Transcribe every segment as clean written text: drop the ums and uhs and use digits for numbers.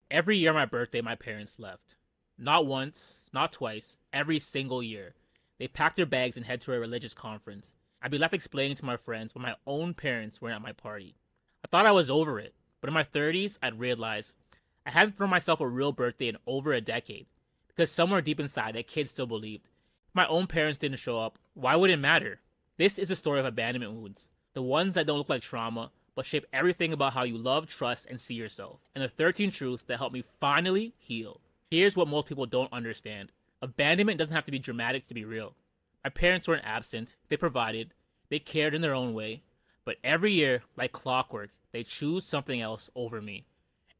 Every year on my birthday, my parents left. Not once, not twice, every single year. They packed their bags and head to a religious conference. I'd be left explaining to my friends why my own parents weren't at my party. I thought I was over it, but in my 30s, I'd realized I hadn't thrown myself a real birthday in over a decade. Because somewhere deep inside, that kid still believed. If my own parents didn't show up, why would it matter? This is a story of abandonment wounds. The ones that don't look like trauma, but shape everything about how you love, trust, and see yourself. And the 13 truths that help me finally heal. Here's what most people don't understand. Abandonment doesn't have to be dramatic to be real. My parents weren't absent, they provided, they cared in their own way. But every year, like clockwork, they choose something else over me.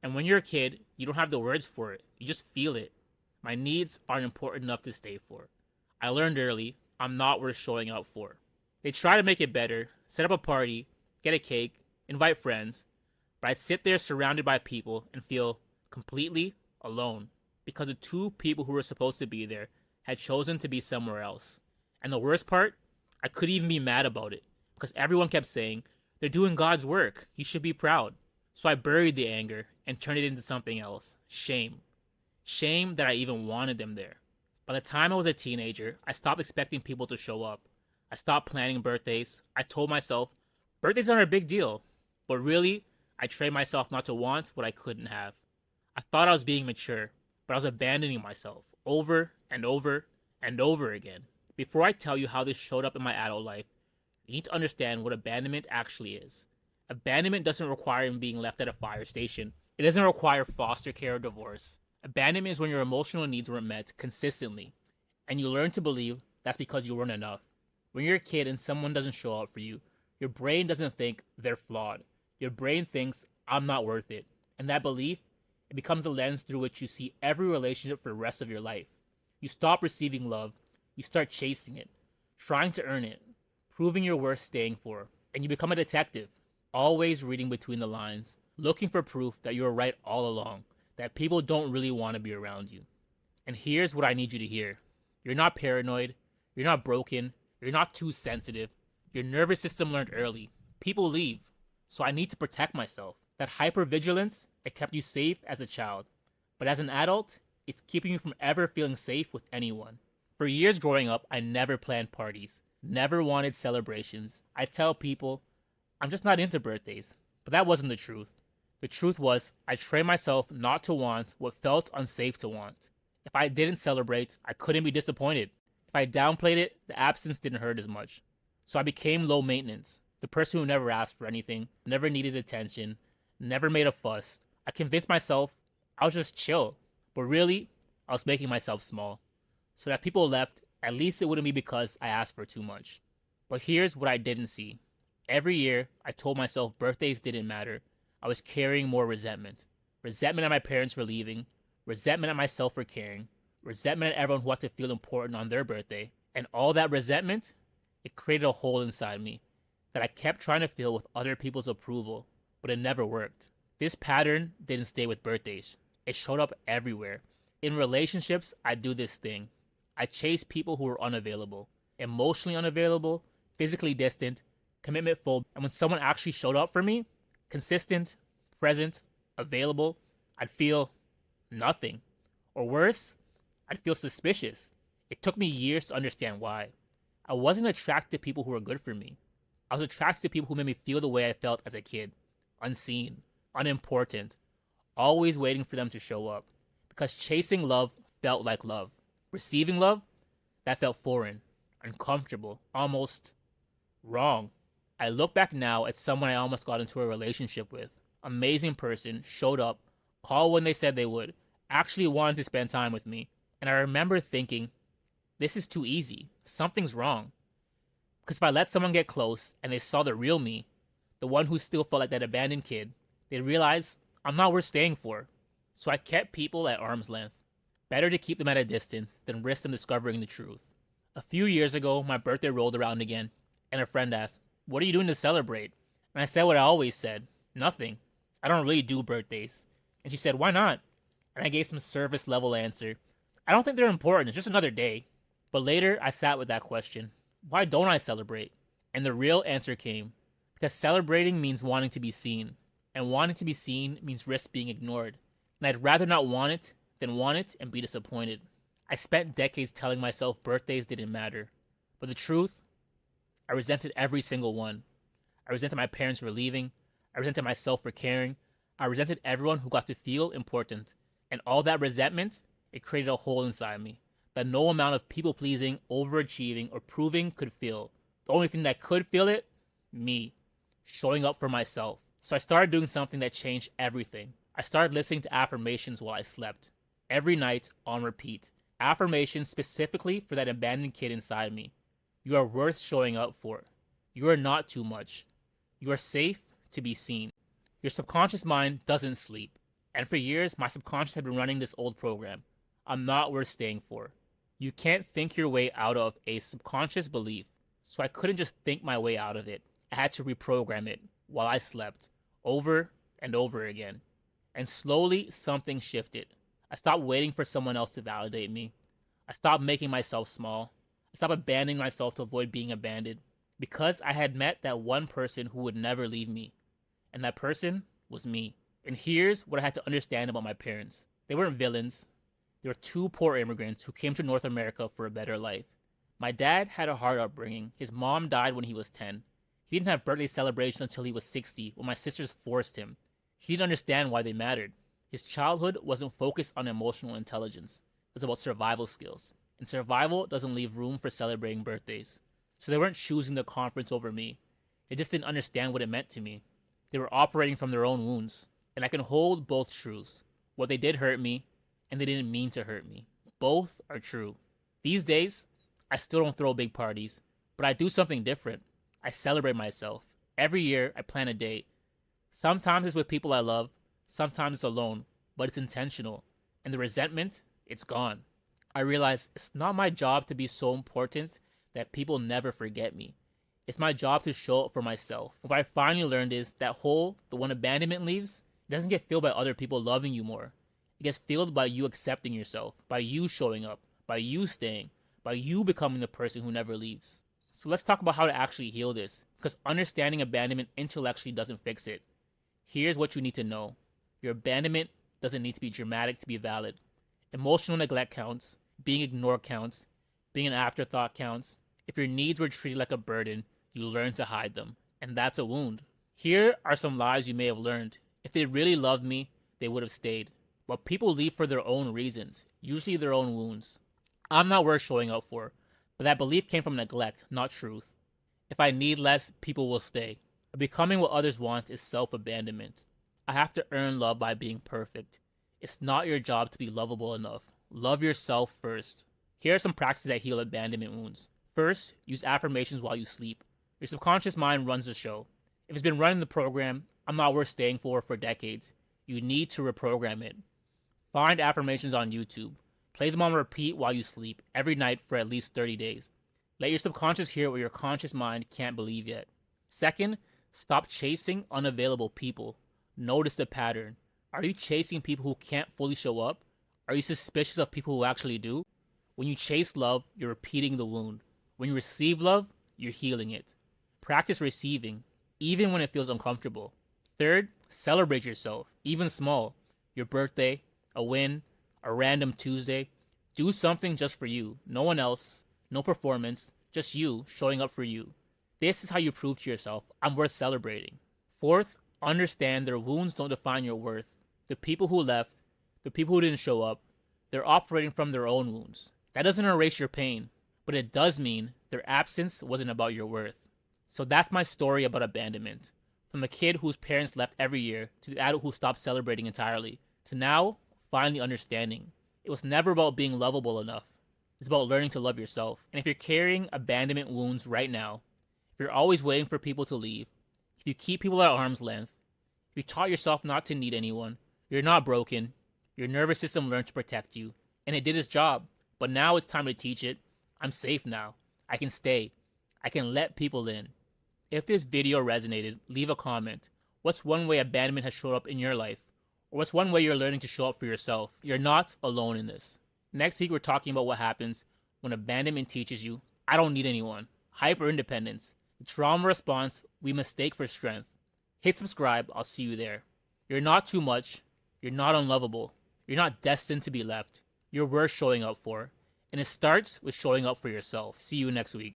And when you're a kid, you don't have the words for it, you just feel it. My needs aren't important enough to stay for. I learned early, I'm not worth showing up for. They try to make it better, set up a party, get a cake, invite friends, but I'd sit there surrounded by people and feel completely alone because the two people who were supposed to be there had chosen to be somewhere else. And the worst part, I couldn't even be mad about it because everyone kept saying, they're doing God's work, you should be proud. So I buried the anger and turned it into something else, shame. Shame that I even wanted them there. By the time I was a teenager, I stopped expecting people to show up. I stopped planning birthdays. I told myself, birthdays aren't a big deal. But really, I trained myself not to want what I couldn't have. I thought I was being mature, but I was abandoning myself over and over and over again. Before I tell you how this showed up in my adult life, you need to understand what abandonment actually is. Abandonment doesn't require being left at a fire station. It doesn't require foster care or divorce. Abandonment is when your emotional needs weren't met consistently, and you learn to believe that's because you weren't enough. When you're a kid and someone doesn't show up for you, your brain doesn't think they're flawed. Your brain thinks, I'm not worth it. And that belief, it becomes a lens through which you see every relationship for the rest of your life. You stop receiving love, you start chasing it, trying to earn it, proving your worth staying for, and you become a detective, always reading between the lines, looking for proof that you were right all along, that people don't really want to be around you. And here's what I need you to hear. You're not paranoid, you're not broken, you're not too sensitive. Your nervous system learned early. People leave. So I need to protect myself. That hypervigilance, it kept you safe as a child. But as an adult, it's keeping you from ever feeling safe with anyone. For years growing up, I never planned parties, never wanted celebrations. I tell people, I'm just not into birthdays. But that wasn't the truth. The truth was, I trained myself not to want what felt unsafe to want. If I didn't celebrate, I couldn't be disappointed. If I downplayed it, the absence didn't hurt as much. So I became low maintenance, the person who never asked for anything, never needed attention, never made a fuss. I convinced myself I was just chill, but really, I was making myself small. So that if people left, at least it wouldn't be because I asked for too much. But here's what I didn't see. Every year, I told myself birthdays didn't matter. I was carrying more resentment. Resentment at my parents for leaving, resentment at myself for caring, resentment at everyone who had to feel important on their birthday. And all that resentment, it created a hole inside me that I kept trying to fill with other people's approval, but it never worked. This pattern didn't stay with birthdays. It showed up everywhere. In relationships, I do this thing. I chase people who were unavailable, emotionally unavailable, physically distant, commitment full. And when someone actually showed up for me, consistent, present, available, I'd feel nothing. Or worse, I'd feel suspicious. It took me years to understand why. I wasn't attracted to people who were good for me. I was attracted to people who made me feel the way I felt as a kid. Unseen, unimportant, always waiting for them to show up. Because chasing love felt like love. Receiving love, that felt foreign, uncomfortable, almost wrong. I look back now at someone I almost got into a relationship with. Amazing person, showed up, called when they said they would, actually wanted to spend time with me. And I remember thinking, this is too easy. Something's wrong. Because if I let someone get close and they saw the real me, the one who still felt like that abandoned kid, they'd realize I'm not worth staying for. So I kept people at arm's length. Better to keep them at a distance than risk them discovering the truth. A few years ago, my birthday rolled around again, and a friend asked, what are you doing to celebrate? And I said what I always said, nothing. I don't really do birthdays. And she said, why not? And I gave some service level answer. I don't think they're important, it's just another day. But later, I sat with that question. Why don't I celebrate? And the real answer came. Because celebrating means wanting to be seen. And wanting to be seen means risk being ignored. And I'd rather not want it than want it and be disappointed. I spent decades telling myself birthdays didn't matter. But the truth, I resented every single one. I resented my parents for leaving. I resented myself for caring. I resented everyone who got to feel important. And all that resentment, it created a hole inside me that no amount of people pleasing, overachieving, or proving could fill. The only thing that could fill it, me, showing up for myself. So I started doing something that changed everything. I started listening to affirmations while I slept. Every night on repeat. Affirmations specifically for that abandoned kid inside me. You are worth showing up for. You are not too much. You are safe to be seen. Your subconscious mind doesn't sleep. And for years, my subconscious had been running this old program. I'm not worth staying for. You can't think your way out of a subconscious belief. So I couldn't just think my way out of it. I had to reprogram it while I slept, over and over again. And slowly, something shifted. I stopped waiting for someone else to validate me. I stopped making myself small. I stopped abandoning myself to avoid being abandoned. Because I had met that one person who would never leave me. And that person was me. And here's what I had to understand about my parents. They weren't villains. They were two poor immigrants who came to North America for a better life. My dad had a hard upbringing. His mom died when he was 10. He didn't have birthday celebrations until he was 60, when my sisters forced him. He didn't understand why they mattered. His childhood wasn't focused on emotional intelligence. It was about survival skills. And survival doesn't leave room for celebrating birthdays. So they weren't choosing the conference over me. They just didn't understand what it meant to me. They were operating from their own wounds. And I can hold both truths. What they did hurt me, and they didn't mean to hurt me. Both are true. These days, I still don't throw big parties, but I do something different. I celebrate myself. Every year, I plan a date. Sometimes it's with people I love, sometimes it's alone, but it's intentional. And the resentment, it's gone. I realize it's not my job to be so important that people never forget me. It's my job to show up for myself. What I finally learned is that hole, the one abandonment leaves, it doesn't get filled by other people loving you more. It gets filled by you accepting yourself, by you showing up, by you staying, by you becoming the person who never leaves. So let's talk about how to actually heal this, because understanding abandonment intellectually doesn't fix it. Here's what you need to know. Your abandonment doesn't need to be dramatic to be valid. Emotional neglect counts, being ignored counts, being an afterthought counts. If your needs were treated like a burden, you learn to hide them, and that's a wound. Here are some lies you may have learned. If they really loved me, they would have stayed. But people leave for their own reasons, usually their own wounds. I'm not worth showing up for, but that belief came from neglect, not truth. If I need less, people will stay. Becoming what others want is self-abandonment. I have to earn love by being perfect. It's not your job to be lovable enough. Love yourself first. Here are some practices that heal abandonment wounds. First, use affirmations while you sleep. Your subconscious mind runs the show. If it's been running the program, I'm not worth staying for decades, you need to reprogram it. Find affirmations on YouTube. Play them on repeat while you sleep, every night for at least 30 days. Let your subconscious hear what your conscious mind can't believe yet. Second, stop chasing unavailable people. Notice the pattern. Are you chasing people who can't fully show up? Are you suspicious of people who actually do? When you chase love, you're repeating the wound. When you receive love, you're healing it. Practice receiving, even when it feels uncomfortable. Third, celebrate yourself, even small. Your birthday, a win, a random Tuesday. Do something just for you. No one else, no performance, just you showing up for you. This is how you prove to yourself, I'm worth celebrating. Fourth, understand their wounds don't define your worth. The people who left, the people who didn't show up, they're operating from their own wounds. That doesn't erase your pain, but it does mean their absence wasn't about your worth. So that's my story about abandonment. From the kid whose parents left every year, to the adult who stopped celebrating entirely, to now, finally understanding. It was never about being lovable enough. It's about learning to love yourself. And if you're carrying abandonment wounds right now, if you're always waiting for people to leave, if you keep people at arm's length, if you taught yourself not to need anyone, you're not broken. Your nervous system learned to protect you, and it did its job. But now it's time to teach it. I'm safe now. I can stay. I can let people in. If this video resonated, leave a comment. What's one way abandonment has showed up in your life? Or what's one way you're learning to show up for yourself? You're not alone in this. Next week, we're talking about what happens when abandonment teaches you, I don't need anyone. Hyper-independence. The trauma response we mistake for strength. Hit subscribe. I'll see you there. You're not too much. You're You're not unlovable. You're not destined to be left. You're worth showing up for. And it starts with showing up for yourself. See you next week.